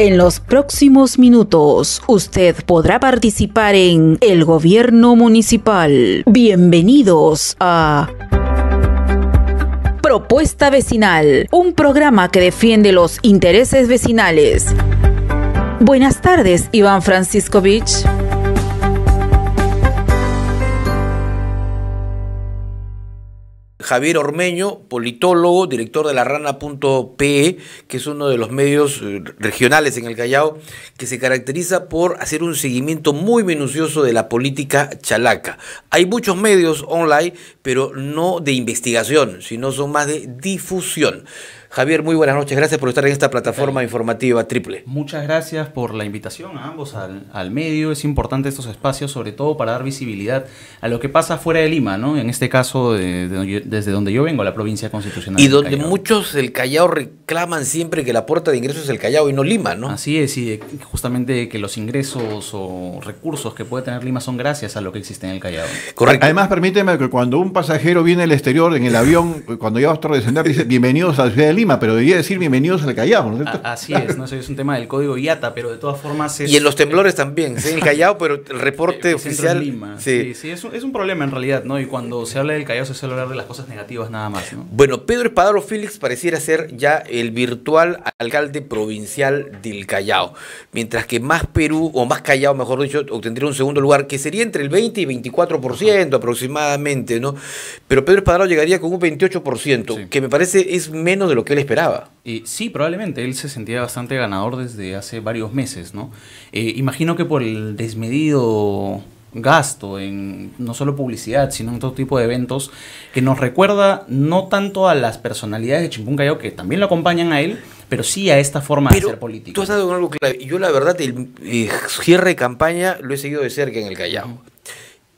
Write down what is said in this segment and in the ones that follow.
En los próximos minutos, usted podrá participar en El Gobierno Municipal. Bienvenidos a Propuesta Vecinal, un programa que defiende los intereses vecinales. Buenas tardes, Iván Franciscovich. Javier Ormeño, politólogo, director de larrana.pe, que es uno de los medios regionales en el Callao, que se caracteriza por hacer un seguimiento muy minucioso de la política chalaca. Hay muchos medios online, pero no de investigación, sino son más de difusión. Javier, muy buenas noches. Gracias por estar en esta plataforma informativa triple. Muchas gracias por la invitación a ambos al medio. Es importante estos espacios, sobre todo para dar visibilidad a lo que pasa fuera de Lima, ¿no? En este caso, desde donde yo vengo, la provincia constitucional. Y donde muchos del Callao reclaman siempre que la puerta de ingreso es el Callao y no Lima, ¿no? Así es, y justamente que los ingresos o recursos que puede tener Lima son gracias a lo que existe en el Callao. Correcto. Además, permíteme que cuando un pasajero viene del exterior en el avión, cuando ya va a descender, dice bienvenidos a la ciudad de Lima, pero debería decir bienvenidos al Callao, ¿no es cierto? Así es, ¿no? Eso es un tema del código IATA, pero de todas formas es... Y en los temblores también, ¿sí? En el Callao, pero el reporte oficial... En Lima. Sí, es un problema en realidad, ¿no? Y cuando se habla del Callao se suele hablar de las cosas negativas nada más, ¿no? Bueno, Pedro Espadaro Félix pareciera ser ya el virtual alcalde provincial del Callao, mientras que Más Perú, o Más Callao, mejor dicho, obtendría un segundo lugar, que sería entre el 20 y 24% aproximadamente, ¿no? Pero Pedro Espadaro llegaría con un 28%, sí, que me parece es menos de lo que él esperaba. Sí, probablemente. Él se sentía bastante ganador desde hace varios meses, ¿no? Imagino que por el desmedido gasto en no solo publicidad, sino en todo tipo de eventos, que nos recuerda no tanto a las personalidades de Chimpún Callao, que también lo acompañan a él, pero sí a esta forma de hacer política. Tú has dado algo clave. Yo la verdad, el cierre de campaña lo he seguido de cerca en el Callao.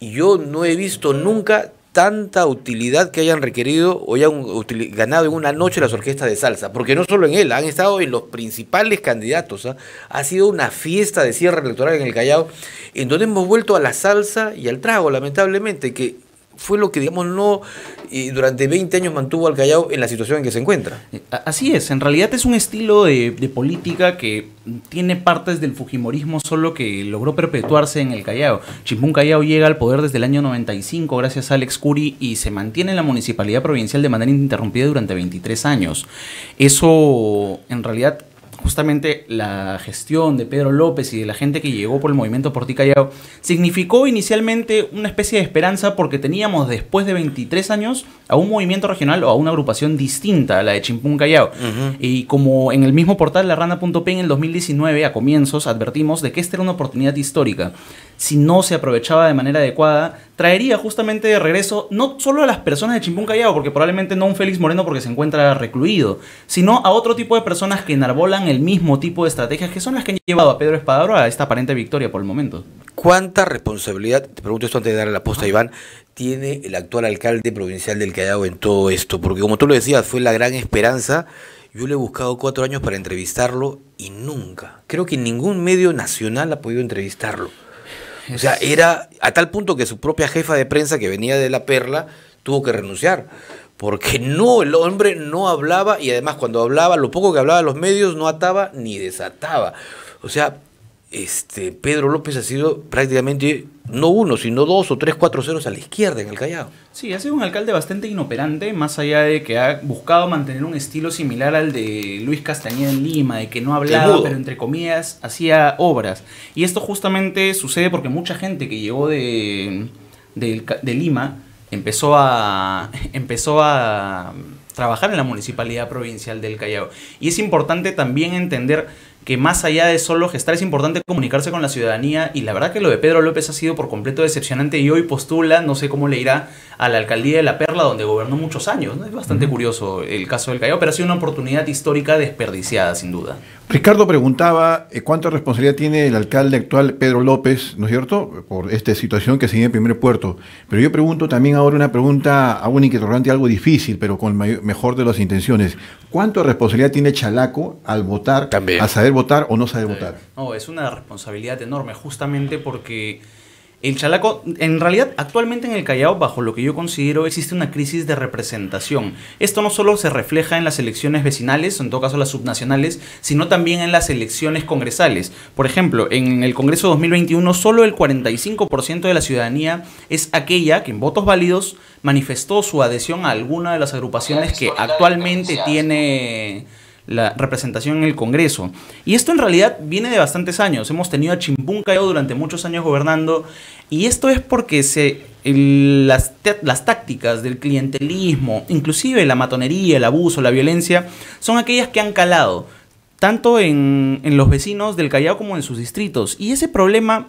Y yo no he visto nunca tanta utilidad que hayan requerido o hayan ganado en una noche las orquestas de salsa, porque no solo en él, han estado en los principales candidatos, ¿eh? Ha sido una fiesta de cierre electoral en el Callao, en donde hemos vuelto a la salsa y al trago, lamentablemente, que fue lo que, digamos, no durante 20 años mantuvo al Callao en la situación en que se encuentra. Así es, en realidad es un estilo de política que tiene partes del fujimorismo, solo que logró perpetuarse en el Callao. Chimpún Callao llega al poder desde el año 95 gracias a Alex Curi y se mantiene en la municipalidad provincial de manera ininterrumpida durante 23 años. Eso, en realidad, justamente la gestión de Pedro López y de la gente que llegó por el movimiento Por Ti Callao significó inicialmente una especie de esperanza porque teníamos después de 23 años a un movimiento regional o a una agrupación distinta a la de Chimpún Callao. Y como en el mismo portal larrana.pe en el 2019 a comienzos advertimos de que esta era una oportunidad histórica. Si no se aprovechaba de manera adecuada, traería justamente de regreso no solo a las personas de Chimpún Callao, porque probablemente no a un Félix Moreno porque se encuentra recluido, sino a otro tipo de personas que enarbolan el mismo tipo de estrategias que son las que han llevado a Pedro Espadaro a esta aparente victoria por el momento. ¿Cuánta responsabilidad, te pregunto esto antes de darle la posta a Iván, tiene el actual alcalde provincial del Callao en todo esto? Porque como tú lo decías, fue la gran esperanza. Yo le he buscado 4 años para entrevistarlo y nunca, creo que ningún medio nacional ha podido entrevistarlo. O sea, era a tal punto que su propia jefa de prensa, que venía de La Perla, tuvo que renunciar. Porque no, el hombre no hablaba y además cuando hablaba, lo poco que hablaba los medios no ataba ni desataba. O sea, Pedro López ha sido prácticamente no uno, sino 2 o 3, 4 ceros a la izquierda en el Callao. Sí, ha sido un alcalde bastante inoperante, más allá de que ha buscado mantener un estilo similar al de Luis Castañeda en Lima, de que no hablaba, pero entre comillas hacía obras. Y esto justamente sucede porque mucha gente que llegó de Lima empezó a trabajar en la municipalidad provincial del Callao. Y es importante también entender que más allá de solo gestar es importante comunicarse con la ciudadanía, y la verdad que lo de Pedro López ha sido por completo decepcionante y hoy postula, no sé cómo le irá, a la alcaldía de La Perla, donde gobernó muchos años, ¿no? Es bastante curioso el caso del Callao, pero ha sido una oportunidad histórica desperdiciada, sin duda. Ricardo preguntaba cuánta responsabilidad tiene el alcalde actual Pedro López, ¿no es cierto?, por esta situación que se vive en Primer Puerto. Pero yo pregunto también ahora una pregunta a un interrogante algo difícil, pero con mejor de las intenciones. ¿Cuánta responsabilidad tiene Chalaco al votar, también, a saber votar o no saber votar? No, es una responsabilidad enorme, justamente porque El Chalaco, en realidad, actualmente en el Callao, bajo lo que yo considero, existe una crisis de representación. Esto no solo se refleja en las elecciones vecinales, en todo caso las subnacionales, sino también en las elecciones congresales. Por ejemplo, en el Congreso 2021, solo el 45% de la ciudadanía es aquella que en votos válidos manifestó su adhesión a alguna de las agrupaciones que actualmente tiene la representación en el Congreso. Y esto en realidad viene de bastantes años. Hemos tenido a Chimpún Callao durante muchos años gobernando, y esto es porque las tácticas del clientelismo, inclusive la matonería, el abuso, la violencia, son aquellas que han calado tanto en los vecinos del Callao como en sus distritos. Y ese problema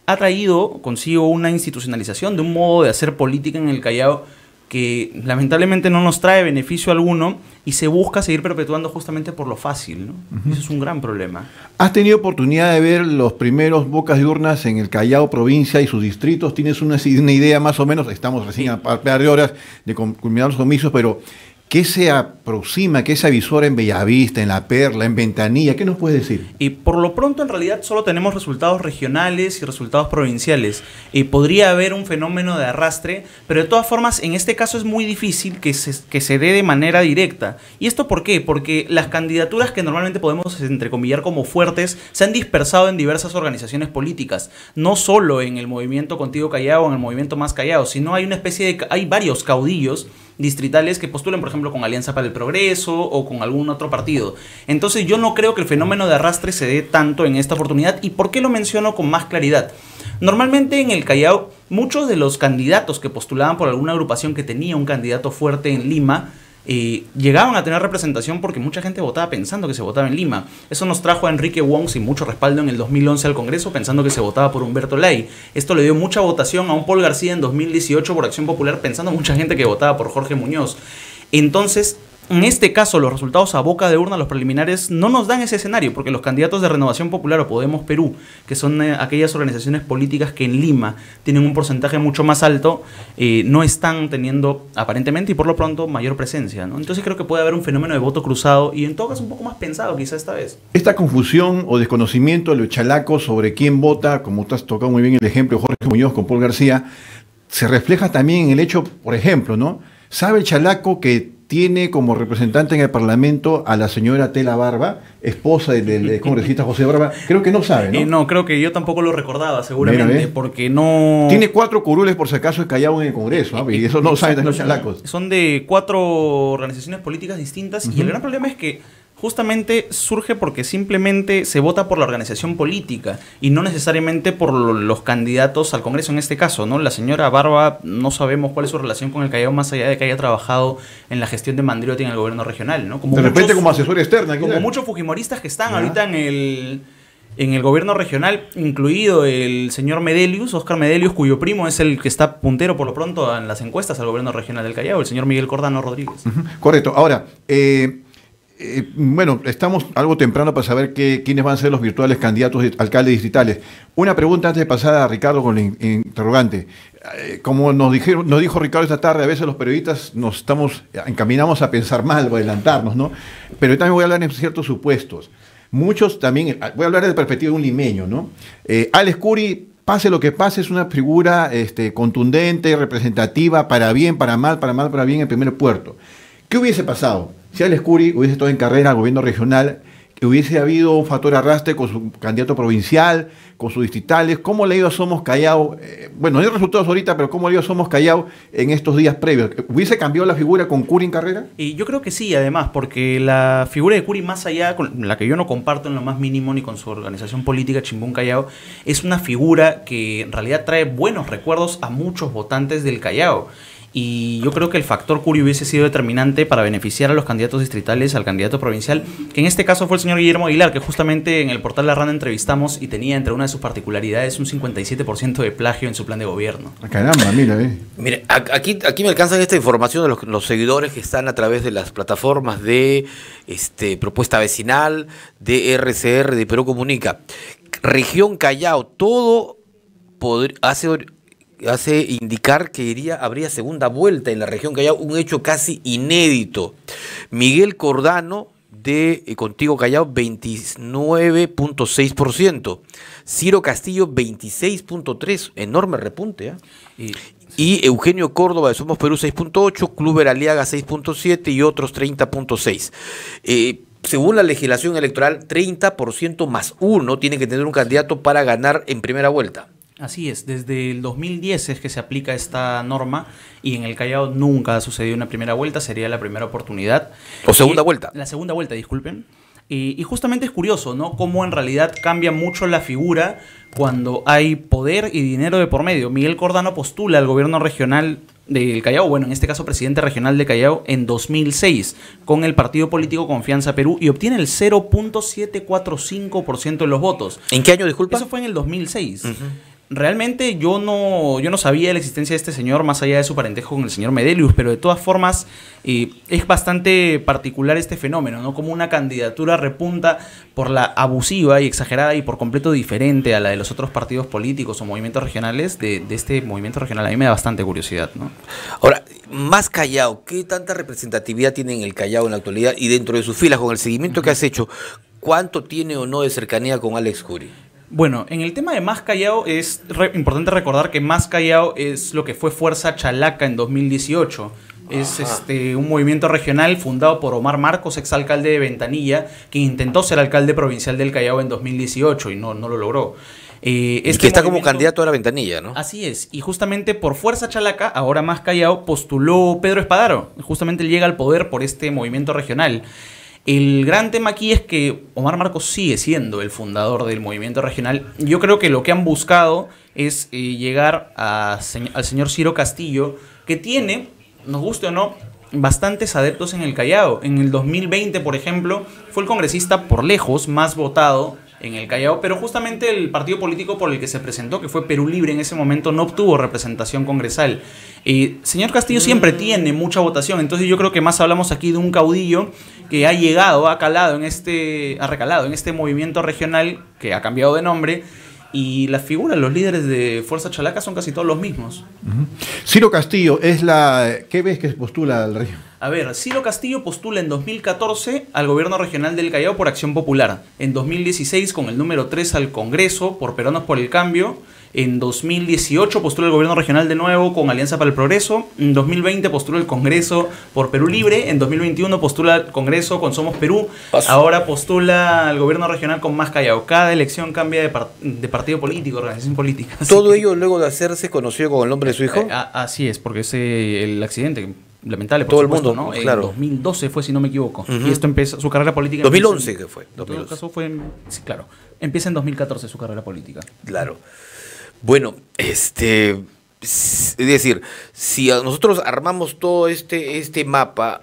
ha traído consigo una institucionalización de un modo de hacer política en el Callao que lamentablemente no nos trae beneficio alguno y se busca seguir perpetuando justamente por lo fácil, ¿no? Eso es un gran problema. ¿Has tenido oportunidad de ver los primeros bocas de urnas en el Callao provincia y sus distritos? ¿Tienes una idea más o menos? Estamos recién a par de horas de culminar los comicios, pero ¿qué se aproxima, qué se avisora en Bellavista, en La Perla, en Ventanilla? ¿Qué nos puedes decir? Y por lo pronto, en realidad, solo tenemos resultados regionales y resultados provinciales. Podría haber un fenómeno de arrastre, pero de todas formas, en este caso es muy difícil que se dé de manera directa. ¿Y esto por qué? Porque las candidaturas que normalmente podemos entrecomillar como fuertes se han dispersado en diversas organizaciones políticas. No solo en el movimiento Contigo Callao o en el movimiento Más Callao, sino hay varios caudillos distritales que postulan, por ejemplo, con Alianza para el Progreso o con algún otro partido. Entonces yo no creo que el fenómeno de arrastre se dé tanto en esta oportunidad. ¿Y por qué lo menciono con más claridad? Normalmente en el Callao, muchos de los candidatos que postulaban por alguna agrupación que tenía un candidato fuerte en Lima, llegaban a tener representación porque mucha gente votaba pensando que se votaba en Lima. Eso nos trajo a Enrique Wong sin mucho respaldo en el 2011 al Congreso, pensando que se votaba por Humberto Lay. Esto le dio mucha votación a un Paul García en 2018 por Acción Popular, pensando mucha gente que votaba por Jorge Muñoz. Entonces, en este caso, los resultados a boca de urna, los preliminares, no nos dan ese escenario, porque los candidatos de Renovación Popular o Podemos Perú, que son aquellas organizaciones políticas que en Lima tienen un porcentaje mucho más alto, no están teniendo, aparentemente y por lo pronto, mayor presencia, ¿no? Entonces creo que puede haber un fenómeno de voto cruzado y en todo caso un poco más pensado quizá esta vez. Esta confusión o desconocimiento de los chalacos sobre quién vota, como tú has tocado muy bien el ejemplo de Jorge Muñoz con Paul García, se refleja también en el hecho, por ejemplo, ¿no? ¿Sabe el chalaco que tiene como representante en el Parlamento a la señora Tela Barba, esposa del congresista José Barba? Creo que no sabe, ¿no? No, creo que yo tampoco lo recordaba, seguramente, Mira, porque no... Tiene 4 curules, por si acaso, es Callao en el Congreso, ¿no? Y eso no saben los chalacos. Son de 4 organizaciones políticas distintas, y el gran problema es que justamente surge porque simplemente se vota por la organización política y no necesariamente por los candidatos al Congreso en este caso, ¿no? La señora Barba, no sabemos cuál es su relación con el Callao, más allá de que haya trabajado en la gestión de Mandriotti en el gobierno regional, ¿no? Como de repente como asesora externa. Como muchos fujimoristas que están ahorita en el gobierno regional, incluido el señor Medelius, Oscar Medelius, cuyo primo es el que está puntero por lo pronto en las encuestas al gobierno regional del Callao, el señor Miguel Cordano Rodríguez. Correcto. Ahora, bueno, estamos algo temprano para saber quiénes van a ser los virtuales candidatos de alcaldes distritales. Una pregunta antes de pasar a Ricardo con el interrogante. Como nos dijo Ricardo esta tarde, a veces los periodistas encaminamos a pensar mal o adelantarnos, ¿no? Pero yo también voy a hablar en ciertos supuestos. Muchos también, voy a hablar de la perspectiva de un limeño, ¿no? Alex Curi, pase lo que pase, es una figura contundente, representativa, para bien, para mal, para bien, en Primer Puerto. ¿Qué hubiese pasado si Alex Curi hubiese estado en carrera al gobierno regional, que hubiese habido un factor arrastre con su candidato provincial, con sus distritales? ¿Cómo le ha ido a Somos Callao? Bueno, no hay resultados ahorita, pero ¿cómo le ha ido a Somos Callao en estos días previos? ¿Hubiese cambiado la figura con Curi en carrera? Y yo creo que sí, además, porque la figura de Curi, más allá, con la que yo no comparto en lo más mínimo ni con su organización política Chimbún Callao, es una figura que en realidad trae buenos recuerdos a muchos votantes del Callao. Y yo creo que el factor Curi hubiese sido determinante para beneficiar a los candidatos distritales, al candidato provincial, que en este caso fue el señor Guillermo Aguilar, que justamente en el portal La Rana entrevistamos y tenía entre una de sus particularidades un 57% de plagio en su plan de gobierno. Caramba, mira, Mire, aquí me alcanzan esta información de los seguidores que están a través de las plataformas de Propuesta Vecinal, de RCR, de Perú Comunica. Región Callao, todo hace indicar que habría segunda vuelta en la región Callao, un hecho casi inédito. Miguel Cordano de Contigo Callao, 29.6%. Ciro Castillo, 26.3%. Enorme repunte, ¿eh? Y Eugenio Córdoba de Somos Perú, 6.8%. Kluber Aliaga, 6.7%. Y otros 30.6%. Según la legislación electoral, 30% más uno tiene que tener un candidato para ganar en primera vuelta. Así es, desde el 2010 es que se aplica esta norma y en el Callao nunca ha sucedido una primera vuelta, sería la primera oportunidad. O segunda vuelta. La segunda vuelta, disculpen. Y justamente es curioso, ¿no? Cómo en realidad cambia mucho la figura cuando hay poder y dinero de por medio. Miguel Cordano postula al gobierno regional del Callao, bueno, en este caso presidente regional de Callao, en 2006, con el partido político Confianza Perú, y obtiene el 0.745% de los votos. ¿En qué año, disculpa? Eso fue en el 2006. Realmente yo no sabía de la existencia de este señor, más allá de su parentesco con el señor Medelius, pero de todas formas es bastante particular este fenómeno, ¿no? Como una candidatura repunta por la abusiva y exagerada y por completo diferente a la de los otros partidos políticos o movimientos regionales de este movimiento regional. A mí me da bastante curiosidad, ¿no? Ahora, más Callao, ¿qué tanta representatividad tiene en el Callao en la actualidad? Y dentro de sus filas, con el seguimiento que has hecho, ¿cuánto tiene o no de cercanía con Alex Curi? Bueno, en el tema de Más Callao es importante recordar que Más Callao es lo que fue Fuerza Chalaca en 2018. Es un movimiento regional fundado por Omar Marcos, exalcalde de Ventanilla, quien intentó ser alcalde provincial del Callao en 2018 y no lo logró. Y que está como candidato a la Ventanilla, ¿no? Así es, y justamente por Fuerza Chalaca, ahora Más Callao, postuló Pedro Espadaro. Justamente él llega al poder por este movimiento regional. El gran tema aquí es que Omar Marcos sigue siendo el fundador del movimiento regional. Yo creo que lo que han buscado es llegar al señor Ciro Castillo, que tiene, nos guste o no, bastantes adeptos en el Callao. En el 2020, por ejemplo, fue el congresista por lejos más votado en el Callao, pero justamente el partido político por el que se presentó, que fue Perú Libre en ese momento, no obtuvo representación congresal. Señor Castillo siempre tiene mucha votación, entonces yo creo que más hablamos aquí de un caudillo que ha recalado en este movimiento regional que ha cambiado de nombre, y las figuras, los líderes de Fuerza Chalaca son casi todos los mismos. Ciro Castillo es ¿qué ves que se postula al rey? A ver, Ciro Castillo postula en 2014 al gobierno regional del Callao por Acción Popular. En 2016 con el número 3 al Congreso por Peruanos por el Cambio. En 2018 postula el gobierno regional de nuevo con Alianza para el Progreso. En 2020 postula el Congreso por Perú Libre. En 2021 postula el Congreso con Somos Perú. Ahora postula al gobierno regional con Más Callao. Cada elección cambia de partido político, organización política. ¿Todo ello luego de hacerse conocido con el nombre de su hijo? Así es, porque es el accidente lamentable, por todo supuesto, el mundo, ¿no? Claro. En 2012 fue, si no me equivoco. Y esto empezó, su carrera política... 2011 que fue. En todo caso fue... Sí, claro. Empieza en 2014 su carrera política. Claro. Bueno, es decir, si nosotros armamos todo este mapa,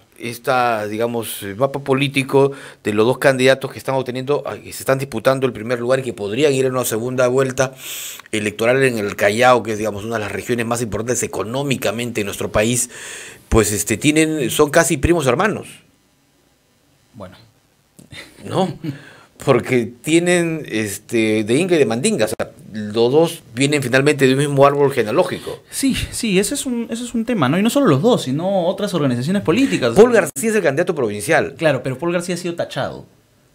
digamos, mapa político de los dos candidatos que están obteniendo, que se están disputando el primer lugar y que podrían ir a una segunda vuelta electoral en el Callao, que es, digamos, una de las regiones más importantes económicamente en nuestro país, pues son casi primos hermanos. Bueno. ¿No? Porque tienen de Inca y de Mandinga, o sea, los dos vienen finalmente de un mismo árbol genealógico. Sí, ese es un tema, ¿no? Y no solo los dos, sino otras organizaciones políticas. Paul García es el candidato provincial. Claro, pero Paul García ha sido tachado.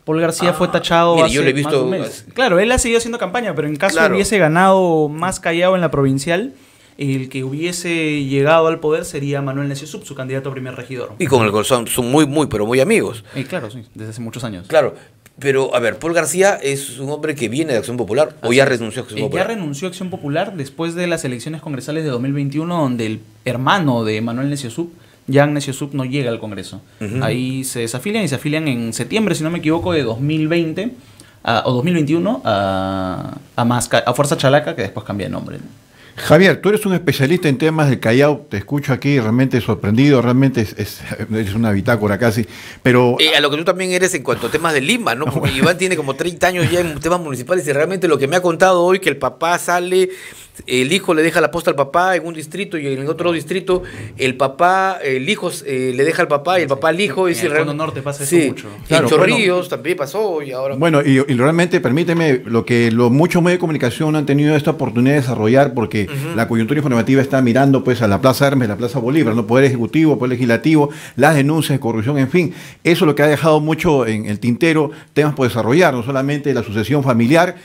Paul García fue tachado mire, hace yo lo he visto, más de un mes. Claro, él ha seguido haciendo campaña, pero en caso claro, hubiese ganado Más Callao en la provincial, el que hubiese llegado al poder sería Manuel Necio Sub, su candidato a primer regidor. Y con el Golzón son muy, pero muy amigos. Claro, sí, desde hace muchos años. Claro. Pero, a ver, Paul García es un hombre que viene de Acción Popular, ¿o ya renunció a Acción Popular? Ya renunció a Acción Popular después de las elecciones congresales de 2021, donde el hermano de Manuel Necio Sub, Jan Necio Sub, no llega al Congreso. Ahí se desafilian y se afilian en septiembre, si no me equivoco, de 2020 o 2021 a Fuerza Chalaca, que después cambia de nombre. Javier, tú eres un especialista en temas del Callao, te escucho aquí realmente sorprendido, realmente eres una bitácora casi, pero... a lo que tú también eres en cuanto a temas de Lima, ¿no? Porque Iván tiene como 30 años ya en temas municipales y realmente lo que me ha contado hoy, que el papá sale el hijo le deja la posta al papá en un distrito y en el otro distrito el hijo le deja al papá y el papá al hijo. En el Cono Norte pasa eso mucho. Claro, en Chorrillos también pasó y ahora... Bueno, y realmente, permíteme, muchos medios de comunicación han tenido esta oportunidad de desarrollar porque la coyuntura informativa está mirando pues a la Plaza Hermes, la Plaza Bolívar, ¿no? Poder ejecutivo, poder legislativo, las denuncias de corrupción, en fin. Eso es lo que ha dejado mucho en el tintero temas por desarrollar, no solamente la sucesión familiar.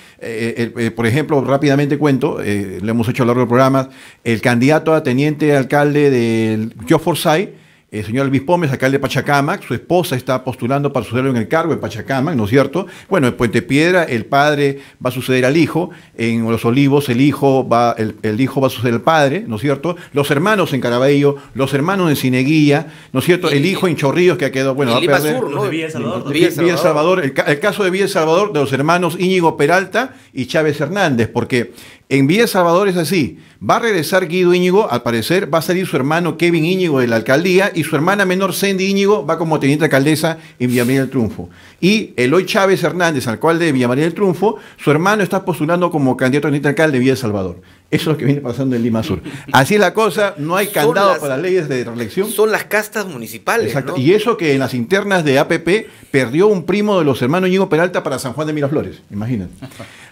Por ejemplo, rápidamente cuento, lo hemos hecho a lo largo del programa, el candidato a teniente alcalde del Joe Forsyth, el señor Elvis Pómez, alcalde de Pachacamac, su esposa está postulando para sucederlo en el cargo de Pachacamac, ¿no es cierto? Bueno, en Puente Piedra el padre va a suceder al hijo, en Los Olivos el hijo va a suceder al padre, ¿no es cierto? Los hermanos en Caraballo, los hermanos en Cineguía, ¿no es cierto? El hijo en Chorrillos que ha quedado, bueno, va a perder. Sur, ¿no? De Villa El Salvador. Villa El Salvador, el caso de Villa El Salvador, de los hermanos Íñigo Peralta y Chávez Hernández, porque en Villa El Salvador es así, va a regresar Guido Íñigo, al parecer va a salir su hermano Kevin Íñigo de la alcaldía y su hermana menor Sandy Íñigo va como teniente alcaldesa en Villa María del Triunfo. Y Eloy Chávez Hernández, alcalde de Villa María del Triunfo, su hermano está postulando como candidato a teniente alcalde de Villa El Salvador. Eso es lo que viene pasando en Lima Sur. Así es la cosa, no hay candado para las leyes de reelección. Son las castas municipales. Exacto. ¿No? Y eso que en las internas de APP perdió un primo de los hermanos Íñigo Peralta para San Juan de Miraflores, imagínate.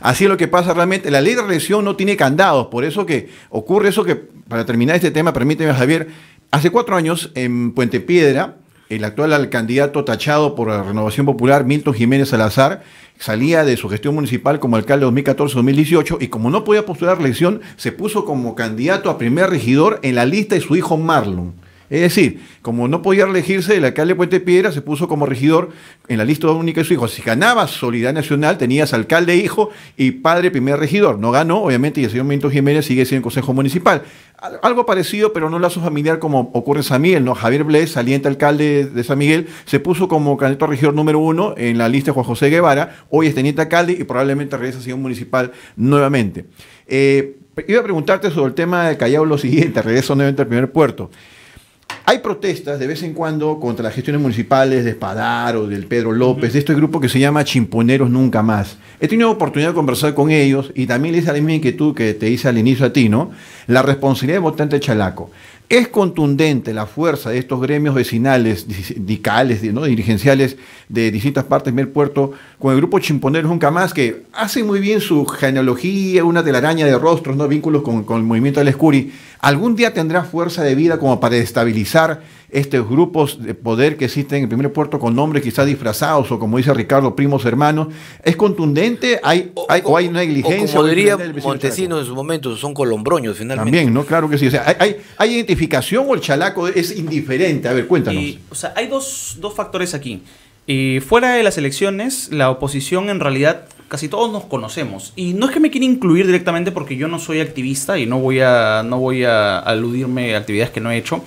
Así es lo que pasa realmente. La ley de reelección no tiene candados, por eso que ocurre eso que, para terminar este tema, permíteme, Javier, hace 4 años en Puente Piedra, el actual candidato tachado por la Renovación Popular, Milton Jiménez Salazar, salía de su gestión municipal como alcalde 2014-2018 y como no podía postular reelección, se puso como candidato a primer regidor en la lista de su hijo Marlon. Es decir, como no podía reelegirse, el alcalde de Puente Piedra se puso como regidor en la lista única de su hijo. Si ganaba Solidaridad Nacional, tenías alcalde hijo y padre primer regidor. No ganó, obviamente, y el señor Milton Jiménez sigue siendo en el Consejo Municipal. Algo parecido, pero no lazo familiar como ocurre en San Miguel, ¿no? Javier Blés, saliente alcalde de San Miguel, se puso como candidato a regidor número 1 en la lista de Juan José Guevara. Hoy es teniente alcalde y probablemente regresa a sesión municipal nuevamente. Iba a preguntarte sobre el tema de Callao lo siguiente, regreso nuevamente al primer puerto. Hay protestas de vez en cuando contra las gestiones municipales de Espadaro, del Pedro López, de este grupo que se llama Chimponeros Nunca Más. He tenido oportunidad de conversar con ellos y también les hice la misma inquietud que te hice al inicio a ti, ¿no? La responsabilidad de votante de Chalaco. Es contundente la fuerza de estos gremios vecinales, sindicales, ¿no? Dirigenciales de distintas partes del puerto, con el grupo Chimponeros Nunca Más, que hace muy bien su genealogía, una telaraña de rostros, ¿no? Vínculos con el movimiento del Escuri. ¿Algún día tendrá fuerza de vida como para estabilizar estos grupos de poder que existen en el primer puerto con nombres quizás disfrazados o, como dice Ricardo, primos hermanos? ¿Es contundente? ¿Hay negligencia? O como diría Montesinos en su momento, son colombroños finalmente. También, ¿no? Claro que sí. O sea, ¿hay identificación o el chalaco es indiferente? A ver, cuéntanos. O sea, hay dos factores aquí. Fuera de las elecciones, la oposición en realidad casi todos nos conocemos. Y no es que me quiera incluir directamente porque yo no soy activista y no voy a aludirme a actividades que no he hecho.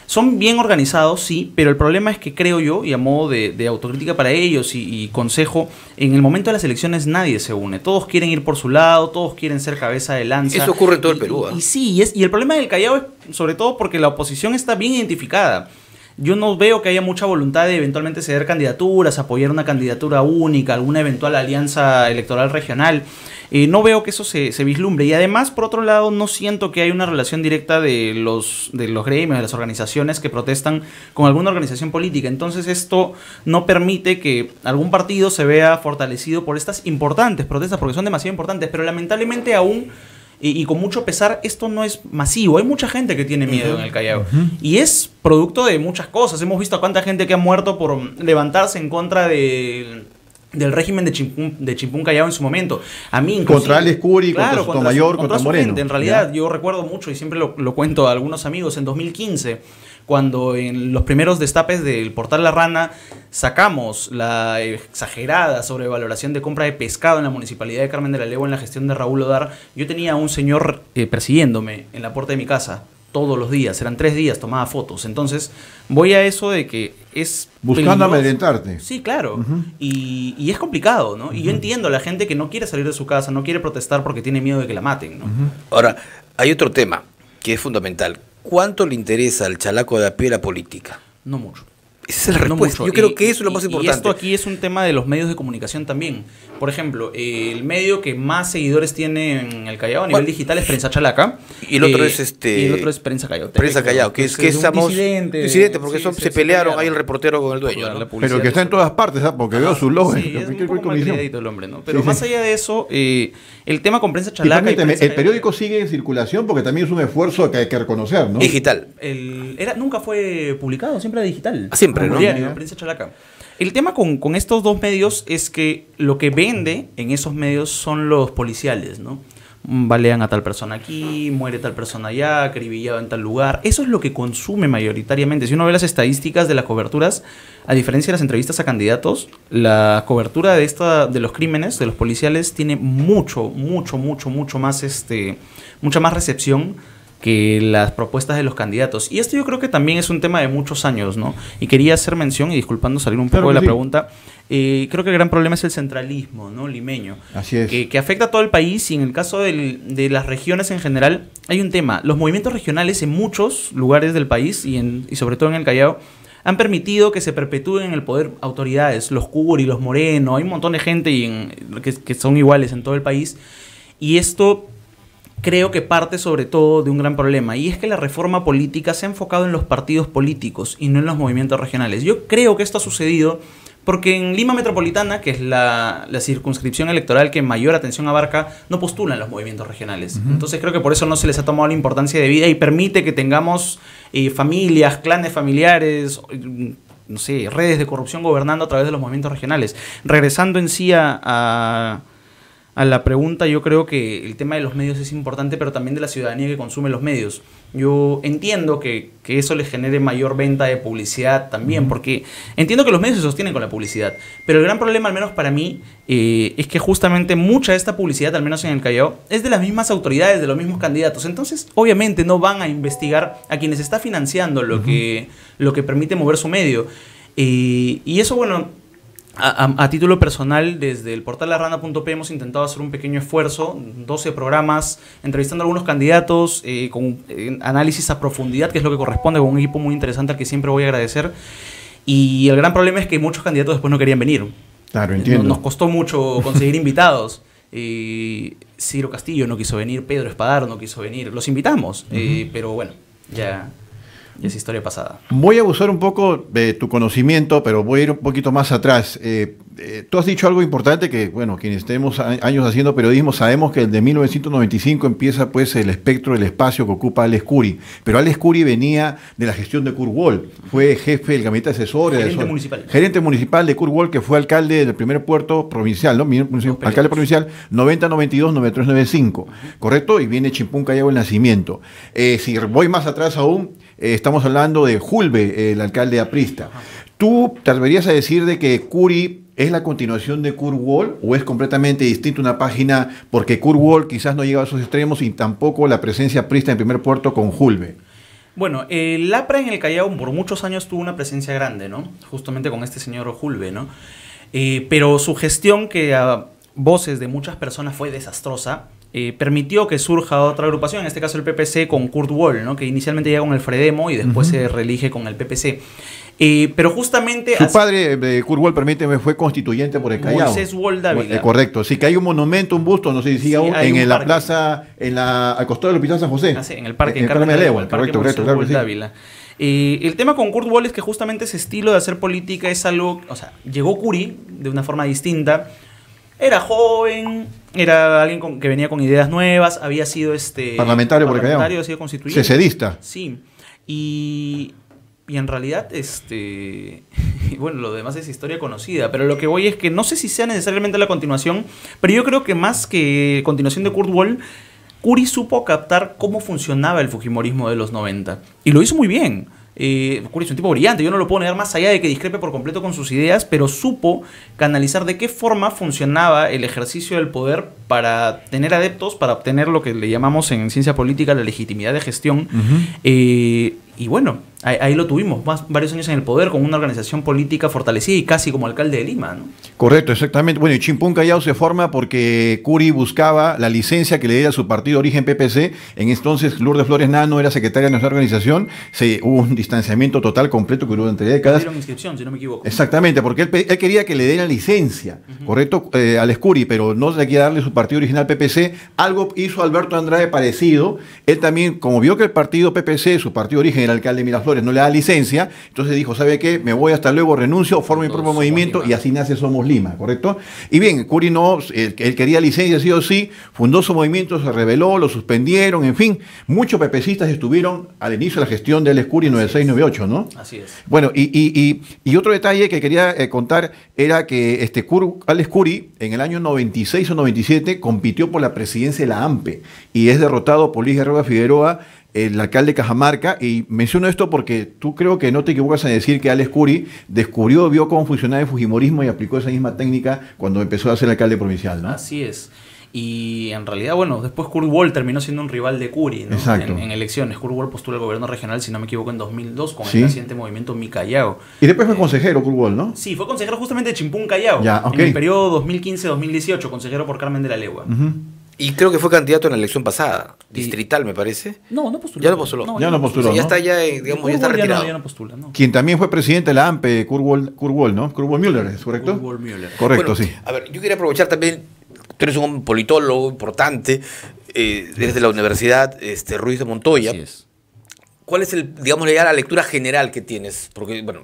Son bien organizados, sí, pero el problema es que creo yo, y a modo de autocrítica para ellos y consejo, en el momento de las elecciones nadie se une. Todos quieren ir por su lado, todos quieren ser cabeza de lanza. Eso ocurre en todo el Perú. Y sí, y el problema del Callao es sobre todo porque la oposición está bien identificada. Yo no veo que haya mucha voluntad de eventualmente ceder candidaturas, apoyar una candidatura única, alguna eventual alianza electoral regional. No veo que eso se vislumbre. Y además, por otro lado, no siento que haya una relación directa de los gremios, de las organizaciones que protestan con alguna organización política. Entonces esto no permite que algún partido se vea fortalecido por estas importantes protestas, porque son demasiado importantes. Pero lamentablemente aún... Y con mucho pesar, esto no es masivo. Hay mucha gente que tiene miedo en el Callao. Y es producto de muchas cosas. Hemos visto a cuánta gente que ha muerto por levantarse en contra del régimen de Chimpún Callao en su momento. A mí inclusive, contra Alex Curi, claro, contra Sotomayor, contra Moreno. Gente. En realidad, yo recuerdo mucho, y siempre lo cuento a algunos amigos, en 2015... cuando en los primeros destapes del portal La Rana sacamos la exagerada sobrevaloración de compra de pescado en la municipalidad de Carmen de la Legua en la gestión de Raúl Odar, yo tenía a un señor persiguiéndome en la puerta de mi casa todos los días, eran 3 días, tomaba fotos. Entonces voy a eso de que es buscando amedrentarte. Sí, claro. Y es complicado, ¿no? Y yo entiendo a la gente que no quiere salir de su casa, no quiere protestar porque tiene miedo de que la maten, ¿no? Ahora, hay otro tema que es fundamental. ¿Cuánto le interesa al chalaco de a pie la política? No mucho. Esa es la No respuesta. mucho. Yo creo que eso es lo más Y importante. esto aquí es un tema de los medios de comunicación también. Por ejemplo, el medio que más seguidores tiene en el Callao a nivel digital es Prensa Chalaca. Y el otro es Y el otro es Prensa Callao. Prensa Callao, que es un estamos disidente, porque sí, se pelearon ahí el pelearon reportero con el dueño, por ¿no? la publicidad Pero que está en todas partes, ¿sabes? Porque veo su logo. Sí, es un cualquier poco comisión. malcriadito el hombre, ¿no? Pero Sí, más sí. allá de eso, el tema con Prensa Y Chalaca... permíteme, Prensa el Callao- periódico sigue en circulación porque también es un esfuerzo que hay que reconocer, ¿no? Digital. Nunca fue publicado, siempre era digital. Siempre, Como ¿no? diario, Ya. Prensa Chalaca. El tema con estos dos medios es que lo que vende en esos medios son los policiales, ¿no? Balean a tal persona aquí, muere tal persona allá, acribillado en tal lugar. Eso es lo que consume mayoritariamente. Si uno ve las estadísticas de las coberturas, a diferencia de las entrevistas a candidatos, la cobertura de los crímenes, de los policiales, tiene mucha más recepción que las propuestas de los candidatos. Y esto yo creo que también es un tema de muchos años, ¿no? Y quería hacer mención, y disculpando salir un poco Claro de que la sí. pregunta, creo que el gran problema es el centralismo, ¿no? Limeño. Así es. Que afecta a todo el país, y en el caso de las regiones en general, hay un tema. Los movimientos regionales en muchos lugares del país, y sobre todo en el Callao, han permitido que se perpetúen en el poder autoridades, los Curi, los Moreno, hay un montón de gente que son iguales en todo el país, y esto creo que parte sobre todo de un gran problema, y es que la reforma política se ha enfocado en los partidos políticos y no en los movimientos regionales. Yo creo que esto ha sucedido porque en Lima Metropolitana, que es la circunscripción electoral que mayor atención abarca, no postulan los movimientos regionales. Entonces creo que por eso no se les ha tomado la importancia debida y permite que tengamos familias, clanes familiares, no sé, redes de corrupción gobernando a través de los movimientos regionales. Regresando en sí a la pregunta, yo creo que el tema de los medios es importante, pero también de la ciudadanía que consume los medios. Yo entiendo que eso les genere mayor venta de publicidad también, porque entiendo que los medios se sostienen con la publicidad, pero el gran problema, al menos para mí, es que justamente mucha de esta publicidad, al menos en el Callao, es de las mismas autoridades, de los mismos candidatos. Entonces, obviamente, no van a investigar a quienes está financiando lo que permite mover su medio. Y eso, bueno... A título personal, desde el portal larrana.p hemos intentado hacer un pequeño esfuerzo, 12 programas, entrevistando a algunos candidatos, con análisis a profundidad, que es lo que corresponde, con un equipo muy interesante al que siempre voy a agradecer. Y el gran problema es que muchos candidatos después no querían venir. Claro, entiendo. Nos costó mucho conseguir invitados. Ciro Castillo no quiso venir, Pedro Espadar no quiso venir. Los invitamos, pero bueno, ya es historia pasada. Voy a abusar un poco de tu conocimiento, pero voy a ir un poquito más atrás. Tú has dicho algo importante que, bueno, quienes tenemos años haciendo periodismo sabemos que desde 1995 empieza pues el espectro del espacio que ocupa Alex Curi. Pero Alex Curi venía de la gestión de Kurt Wolf, fue jefe del gabinete asesor. Gerente municipal de Kurt Wolf, que fue alcalde del primer puerto provincial, ¿no? Alcalde provincial 90-92, 93-95, ¿correcto? Y viene Chimpún Callao el nacimiento. Si voy más atrás aún, estamos hablando de Julbe, el alcalde aprista. ¿Tú te atreverías a decir de que Curi es la continuación de Kurt Wolf o es completamente distinta una página porque Kurt Wolf quizás no llega a esos extremos y tampoco la presencia aprista en primer puerto con Julbe? Bueno, el APRA en el Callao por muchos años tuvo una presencia grande, ¿no? Justamente con este señor Julbe, ¿no? Pero su gestión, que a voces de muchas personas fue desastrosa, permitió que surja otra agrupación, en este caso el PPC con Kurt Wolf, ¿no? Que inicialmente llega con el Fredemo y después se reelige con el PPC. Pero justamente... Su padre, Kurt Wolf, permíteme, fue constituyente por el Callao. Moisés Wolf Dávila. Correcto. Sí, que hay un monumento, un busto, no sé si sigue aún, en la plaza, al costado del Hospital San José. Ah, sí, en el parque, en Carmen de León. Correcto, claro que sí. Dávila. El tema con Kurt Wolf es que justamente ese estilo de hacer política es algo... O sea, llegó Curi de una forma distinta. Era joven, era alguien que venía con ideas nuevas, había sido parlamentario por el Callao. Había sido constituyente. Secedista. Sí. Y en realidad, bueno, lo demás es historia conocida, pero lo que voy es que no sé si sea necesariamente la continuación, pero yo creo que más que continuación de Kurt Wolf, Curi supo captar cómo funcionaba el fujimorismo de los 90. Y lo hizo muy bien. Curi es un tipo brillante, yo no lo puedo negar más allá de que discrepe por completo con sus ideas, pero supo canalizar de qué forma funcionaba el ejercicio del poder para tener adeptos, para obtener lo que le llamamos en ciencia política la legitimidad de gestión. Y Y bueno, ahí lo tuvimos, varios años en el poder, con una organización política fortalecida y casi como alcalde de Lima, ¿no? Correcto, exactamente. Bueno, y Chimpún Callao se forma porque Curi buscaba la licencia que le diera a su partido de origen PPC. En entonces Lourdes Flores Nano era secretaria de nuestra organización. Hubo un distanciamiento total, completo, que duró entre décadas. Dieron inscripción, si no me equivoco. Exactamente, porque él quería que le dieran licencia, correcto, al Escuri, pero no se quería darle su partido original PPC. Algo hizo Alberto Andrade parecido. Él también, como vio que el partido PPC, su partido de origen, el alcalde de Miraflores, no le da licencia, entonces dijo, ¿sabe qué? Me voy, hasta luego, renuncio, formo mi propio movimiento y así nace Somos Lima, ¿correcto? Y bien, Curi no, él quería licencia sí o sí, fundó su movimiento, se rebeló, lo suspendieron, en fin, muchos pepecistas estuvieron al inicio de la gestión del Escuri 96-98, ¿no? Así es. Bueno, y otro detalle que quería contar era que Alex Curi en el año 96 o 97 compitió por la presidencia de la AMPE y es derrotado por Luis Guerrero Figueroa, el alcalde de Cajamarca, y menciono esto porque tú creo que no te equivocas en decir que Alex Curi vio cómo funcionaba el fujimorismo y aplicó esa misma técnica cuando empezó a ser alcalde provincial, ¿no? Así es. Y en realidad, bueno, después Kurt Wall terminó siendo un rival de Curi, ¿no? Exacto. En elecciones. Kurt Wall postuló al gobierno regional, si no me equivoco, en 2002 con Sí. el naciente movimiento Mi Callao. Y después fue consejero Kurt Wall, ¿no? Sí, fue consejero justamente de Chimpún Callao. Ya, ok. En el periodo 2015-2018, consejero por Carmen de la Legua. Ujú. Y creo que fue candidato en la elección pasada, distrital me parece. No postuló. Ya no postuló. Ya no postuló. O sea, ya ¿no? está digamos, ya está Kurt Wall retirado. ya no postula, ¿no? Quien también fue presidente de la AMPE, Kurt Wall, ¿no? Kurt Wall Müller, ¿es correcto? Kurt Wall Müller. Correcto, Bueno, sí. A ver, yo quería aprovechar también, tú eres un politólogo importante, eres de la Universidad Ruiz de Montoya. Así es. ¿Cuál es digamos, ya la lectura general que tienes? Porque, bueno,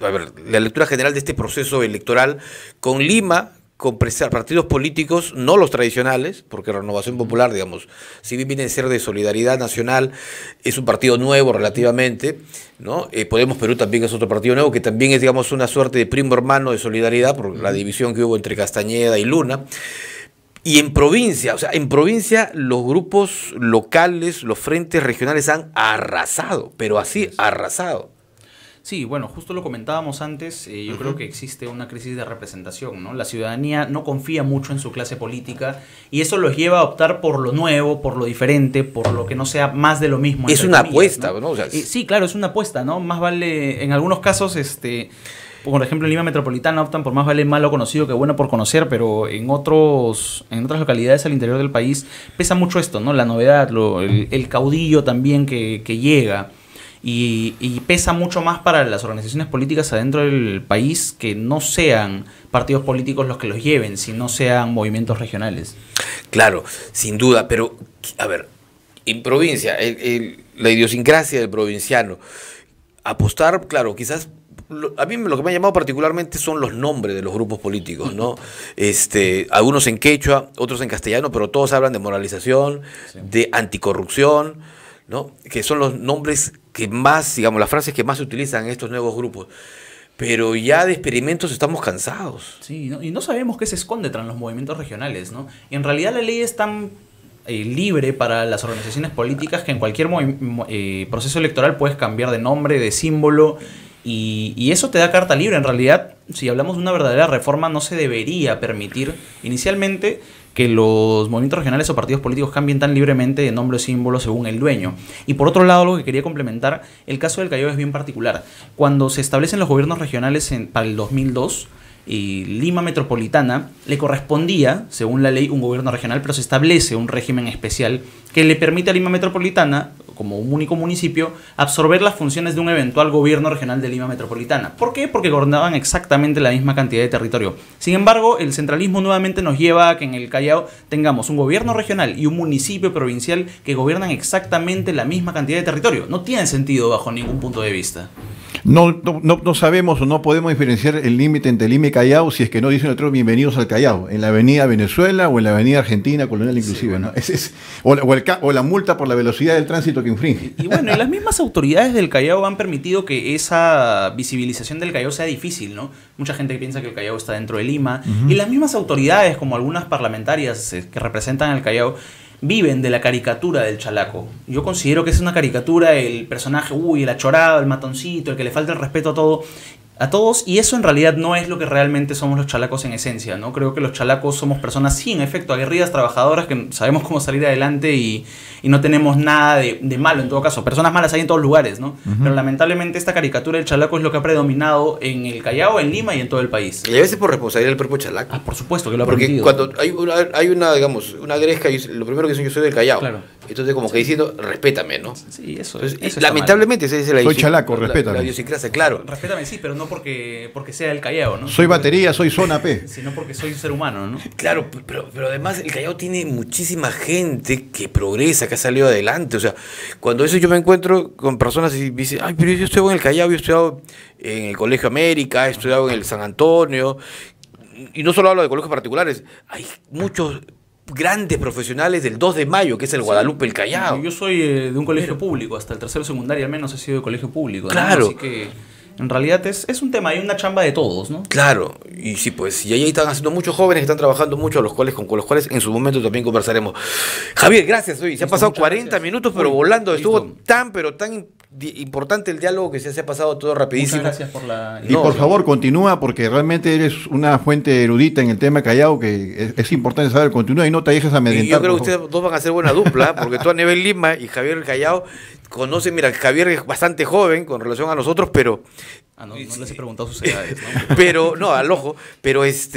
a ver, la lectura general de este proceso electoral con Lima, con partidos políticos, no los tradicionales, porque Renovación Popular, digamos, si bien viene a ser de Solidaridad Nacional, es un partido nuevo relativamente, ¿no? Podemos Perú también es otro partido nuevo, que también es, digamos, una suerte de primo hermano de Solidaridad, por la división que hubo entre Castañeda y Luna. Y en provincia, o sea, en provincia los grupos locales, los frentes regionales han arrasado, pero así, arrasado. Sí, bueno, justo lo comentábamos antes, yo creo que existe una crisis de representación, ¿no? La ciudadanía no confía mucho en su clase política y eso los lleva a optar por lo nuevo, por lo diferente, por lo que no sea más de lo mismo. Es entre una comillas, apuesta, ¿no? ¿no? O sea, Sí, claro, es una apuesta, ¿no? Más vale, en algunos casos, por ejemplo, en Lima Metropolitana optan por más vale malo conocido que bueno por conocer, pero en otras localidades al interior del país pesa mucho esto, ¿no? La novedad, el caudillo también que llega. Y pesa mucho más para las organizaciones políticas adentro del país que no sean partidos políticos los que los lleven, sino sean movimientos regionales. Claro, sin duda, pero, a ver, en provincia, la idiosincrasia del provinciano, apostar, claro, quizás, a mí lo que me ha llamado particularmente son los nombres de los grupos políticos, ¿no? Algunos en quechua, otros en castellano, pero todos hablan de moralización, sí, de anticorrupción, ¿no? Que son los nombres que más, digamos, las frases que más se utilizan en estos nuevos grupos. Pero ya de experimentos estamos cansados. Sí, ¿no? Y no sabemos qué se esconde tras los movimientos regionales, ¿no? En realidad la ley es tan libre para las organizaciones políticas que en cualquier proceso electoral puedes cambiar de nombre, de símbolo, y eso te da carta libre. En realidad, si hablamos de una verdadera reforma, no se debería permitir inicialmente que los movimientos regionales o partidos políticos cambien tan libremente de nombre o símbolo según el dueño. Y por otro lado, lo que quería complementar, el caso del Callao es bien particular. Cuando se establecen los gobiernos regionales para el 2002, Lima Metropolitana le correspondía, según la ley, un gobierno regional, pero se establece un régimen especial que le permite a Lima Metropolitana, como un único municipio, absorber las funciones de un eventual gobierno regional de Lima Metropolitana. ¿Por qué? Porque gobernaban exactamente la misma cantidad de territorio. Sin embargo, el centralismo nuevamente nos lleva a que en el Callao tengamos un gobierno regional y un municipio provincial que gobiernan exactamente la misma cantidad de territorio. No tiene sentido bajo ningún punto de vista. No sabemos o no podemos diferenciar el límite entre Lima y Callao si es que no dicen otros bienvenidos al Callao, en la avenida Venezuela o en la avenida Argentina, Colonial inclusive, sí, bueno. ¿no? O la multa por la velocidad del tránsito que infringe. Y bueno, y las mismas autoridades del Callao han permitido que esa visibilización del Callao sea difícil, ¿no? Mucha gente piensa que el Callao está dentro de Lima, y las mismas autoridades, como algunas parlamentarias que representan al Callao, viven de la caricatura del chalaco. Yo considero que es una caricatura el personaje, el achorado, el matoncito, el que le falta el respeto a todo. A todos, y eso en realidad no es lo que realmente somos los chalacos en esencia, ¿no? Creo que los chalacos somos personas, sí, en efecto, aguerridas, trabajadoras, que sabemos cómo salir adelante y no tenemos nada de malo en todo caso. Personas malas hay en todos lugares, ¿no? Pero lamentablemente esta caricatura del chalaco es lo que ha predominado en el Callao, en Lima y en todo el país. Y a veces por responsabilidad del propio chalaco. Ah, por supuesto que lo ha Porque permitido. cuando hay una, digamos, una gresca, y lo primero que dicen, yo soy del Callao. Claro. Entonces como que diciendo, respétame, ¿no? Sí, eso, Entonces, eso está lamentablemente esa es la Soy chalaco, respétame. La idiosincrasia, claro. mal. Respétame, sí, pero no porque sea el Callao, ¿no? Soy batería, soy zona P. Sino porque soy un ser humano, ¿no? Claro, pero además el Callao tiene muchísima gente que progresa, que ha salido adelante. O sea, cuando eso yo me encuentro con personas y me dicen, ay, pero yo estudiado en el Callao, yo he estudiado en el Colegio América, he estudiado en el San Antonio. Y no solo hablo de colegios particulares, hay muchos grandes profesionales del 2 de mayo, que es el Guadalupe, el Callao. Yo soy de un colegio público, hasta el tercero secundario al menos he sido de colegio público, ¿no? Claro. Así que en realidad es un tema, hay una chamba de todos, ¿no? Claro, y sí, pues, y ahí están haciendo muchos jóvenes que están trabajando mucho, con los cuales en su momento también conversaremos. Javier, gracias, hoy se han pasado muchas 40 gracias. minutos, pero Uy, volando, listo. estuvo tan importante el diálogo que se ha pasado todo rapidísimo. Muchas gracias por la... Y por favor, continúa, porque realmente eres una fuente erudita en el tema Callao, que es importante saber. Continúa y no te dejes Y amedrentar. yo creo que por favor. ustedes dos van a ser buena dupla, porque tú a nivel Lima y Javier Callao conocen, mira, Javier es bastante joven con relación a nosotros, pero Ah, no les he preguntado sus edades, ¿no? pero no, al ojo, pero eso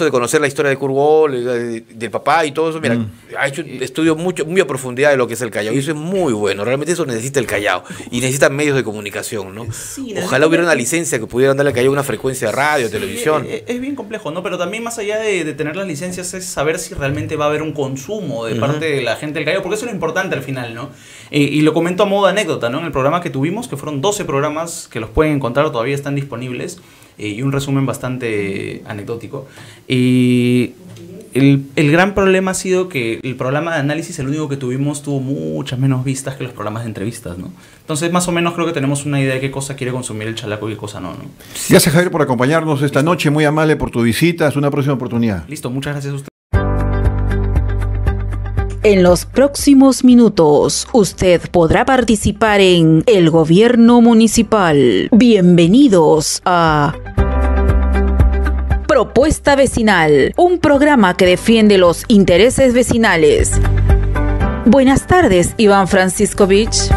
de conocer la historia de Kurt Wall, del papá y todo eso, mira, ha hecho un estudio muy a profundidad de lo que es el Callao, y eso es muy bueno, realmente eso necesita el Callao, y necesita medios de comunicación, ¿no? Sí, Ojalá hubiera una licencia que pudieran darle al Callao una frecuencia de radio, televisión. Es bien complejo, ¿no? Pero también más allá de tener las licencias es saber si realmente va a haber un consumo de parte de la gente del Callao, porque eso es lo importante al final, ¿no? Y lo comento a modo de anécdota, ¿no? En el programa que tuvimos, que fueron 12 programas que los pueden encontrar, todavía están disponibles, y un resumen bastante anecdótico. Y el gran problema ha sido que el programa de análisis, el único que tuvimos, tuvo muchas menos vistas que los programas de entrevistas, ¿no? Entonces, más o menos creo que tenemos una idea de qué cosa quiere consumir el chalaco y qué cosa no, ¿no? Gracias, Javier, por acompañarnos esta noche. Muy amable por tu visita. Hasta una próxima oportunidad. Listo, muchas gracias a usted. En los próximos minutos, usted podrá participar en El Gobierno Municipal. Bienvenidos a Propuesta Vecinal, un programa que defiende los intereses vecinales. Buenas tardes, Iván Franciscovich.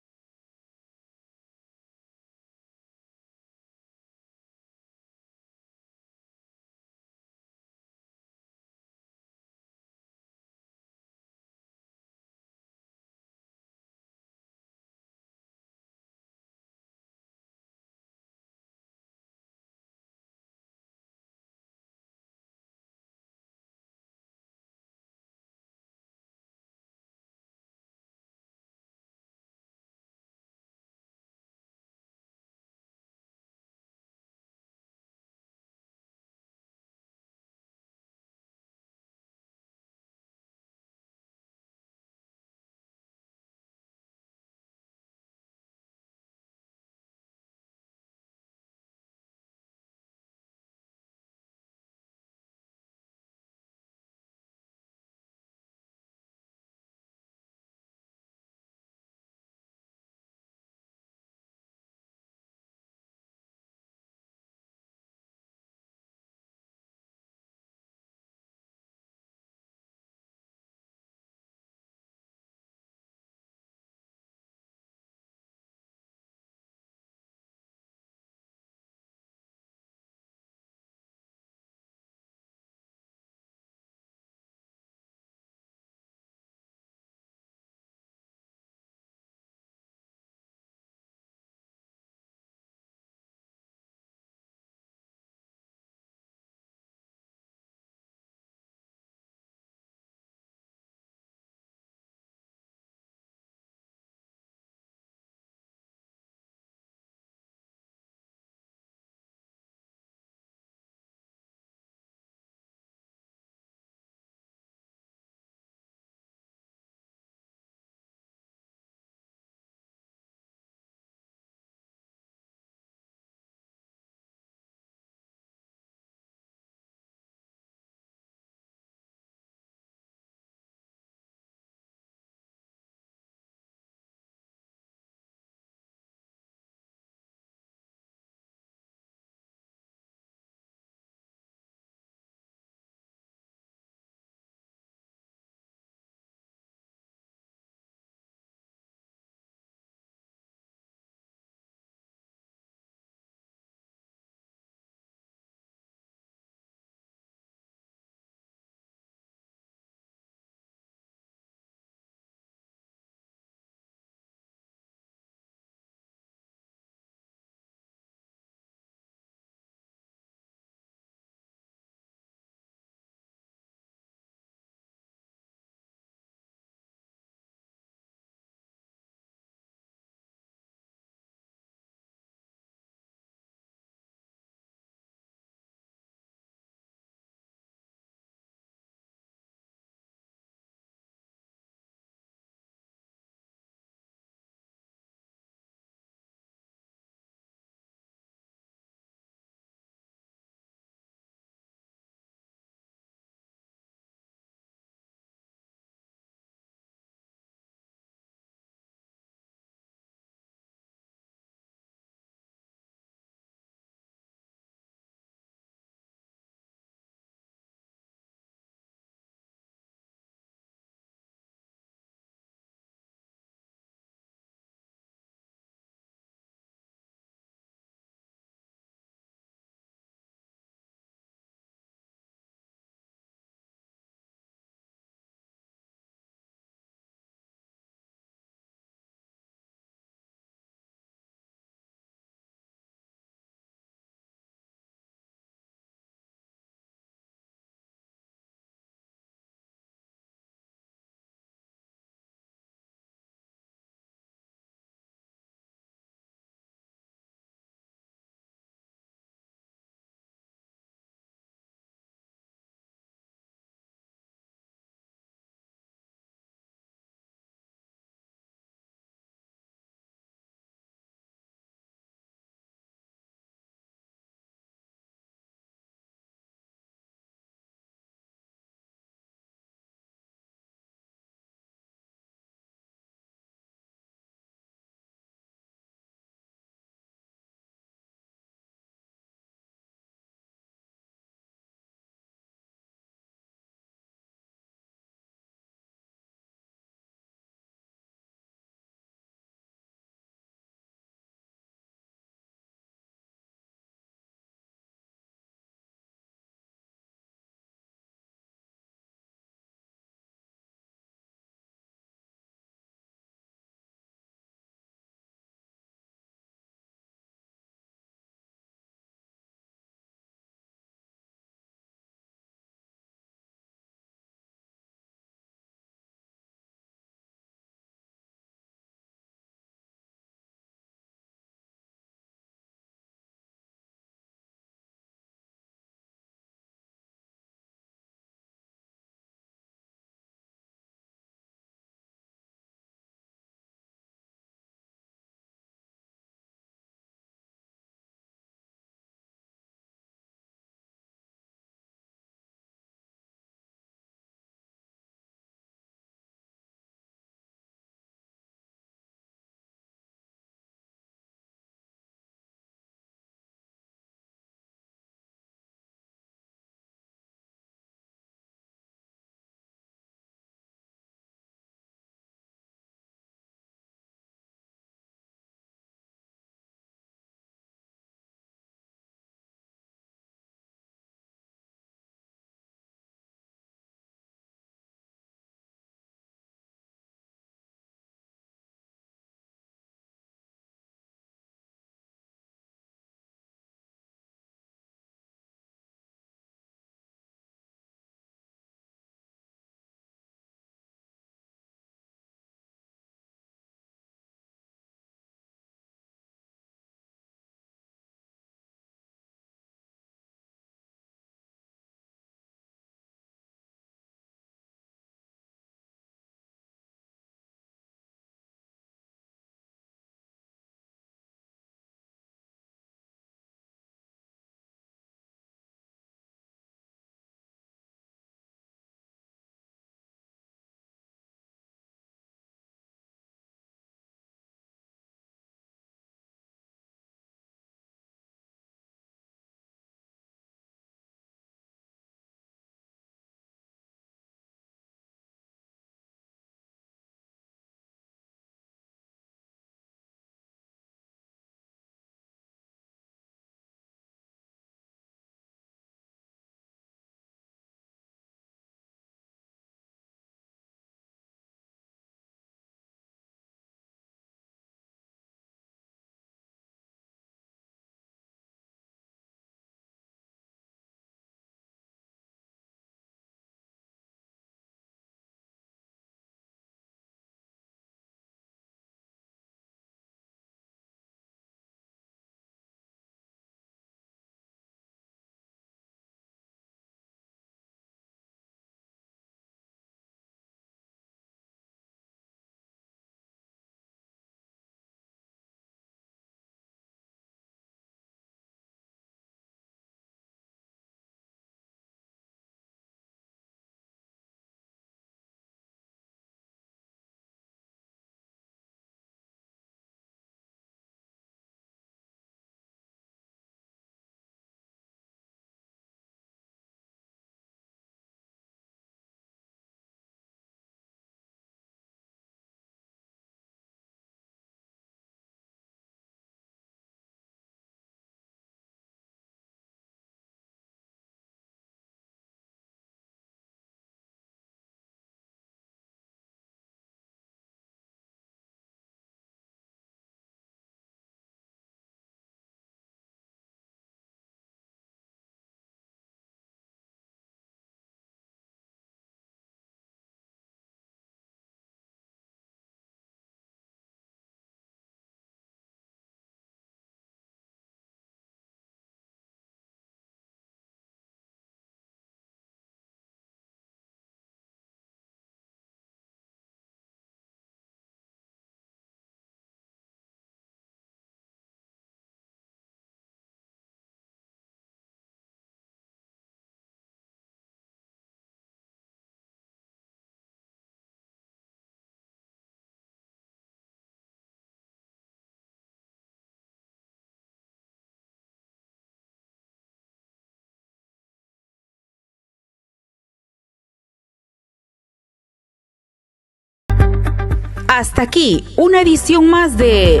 Hasta aquí una edición más de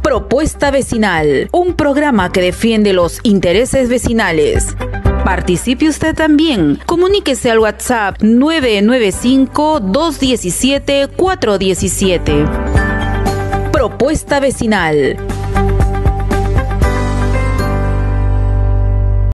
Propuesta Vecinal, un programa que defiende los intereses vecinales. Participe usted también. Comuníquese al WhatsApp 995-217-417. Propuesta Vecinal.